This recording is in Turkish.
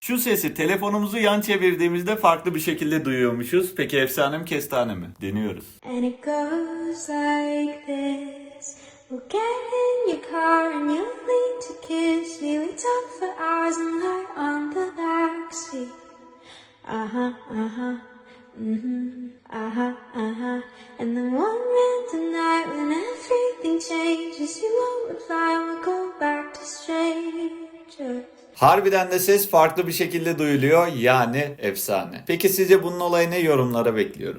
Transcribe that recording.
Şu sesi telefonumuzu yan çevirdiğimizde farklı bir şekilde duyuyormuşuz. Peki efsane mi kestane mi? Deniyoruz. And it goes like this. We'll get in your car and you'll lean to kiss me. We talk for hours and lie on the backseat. Uh-huh, uh-huh, mm-hmm, uh-huh, uh-huh. And then one random night when everything changes, you won't reply and we'll go back to strangers. Harbiden de ses farklı bir şekilde duyuluyor, yani efsane. Peki sizce bunun olayı ne? Yorumlara bekliyorum.